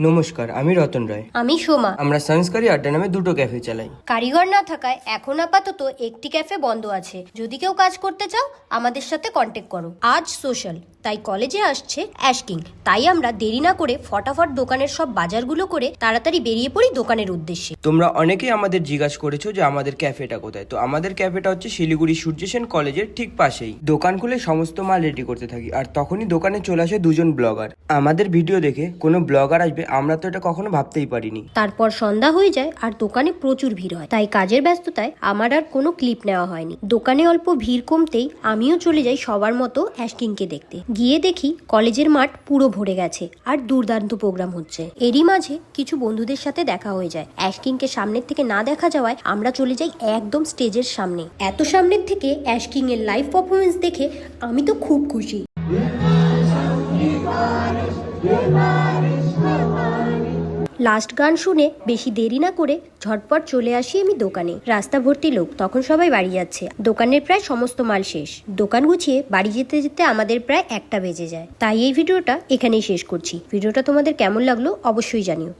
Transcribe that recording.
নমস্কার, আমি রতন রায়। আমি সোমা। আমরা সংস্কারী আড্ডা নামে দুটো ক্যাফে চালাই। কারিগর না থাকায় এখন আপাতত একটি ক্যাফে বন্ধ আছে। যদি কেউ কাজ করতে চাও আমাদের সাথে কন্ট্যাক্ট করো। আজ সোশ্যাল, তাই কলেজে আসছে অ্যাশকিং, তাই আমরা দেরি না করে ফটাফট দোকানের সব বাজারগুলো করে তাড়াতাড়ি বেরিয়ে পড়ি দোকানের উদ্দেশ্যে। তোমরা অনেকেই আমাদের জিজ্ঞাসা করেছো যে আমাদের ক্যাফেটা কোথায়। তো আমাদের ক্যাফেটা হচ্ছে শিলিগুড়ি সূর্য সেন কলেজের ঠিক পাশেই। দোকান খুলে সমস্ত মাল রেডি করতে থাকি, আর তখনই দোকানে চলে আসে দুজন ব্লগার। আমাদের ভিডিও দেখে কোনো ব্লগার আসবে আমরা তো এটা কখনো ভাবতেই পারিনি। তারপর সন্ধ্যা হয়ে যায় আর দোকানে প্রচুর ভিড় হয়, তাই কাজের ব্যস্ততায় আমার আর কোনো ক্লিপ নেওয়া হয়নি। দোকানে অল্প ভিড় কমতেই আমিও চলে যাই সবার মতো অ্যাশকিংকে দেখতে। গিয়ে দেখি কলেজের মাঠ পুরো ভরে গেছে আর দুর্দান্ত প্রোগ্রাম হচ্ছে। এরই মাঝে কিছু বন্ধুদের সাথে দেখা হয়ে যায়। অ্যাশকিংকে সামনের থেকে না দেখা যাওয়ায় আমরা চলে যাই একদম স্টেজের সামনে। এত সামনের থেকে অ্যাশকিং এর লাইভ পারফরমেন্স দেখে আমি তো খুব খুশি। লাস্ট গান শুনে বেশি দেরি না করে ঝটপট চলে আসি আমি দোকানে। রাস্তা ভর্তি লোক, তখন সবাই বাড়ি যাচ্ছে। দোকানের প্রায় সমস্ত মাল শেষ। দোকান গুছিয়ে বাড়ি যেতে যেতে আমাদের প্রায় 1টা বেজে যায়। তাই এই ভিডিওটা এখানেই শেষ করছি। ভিডিওটা তোমাদের কেমন লাগলো অবশ্যই জানিও।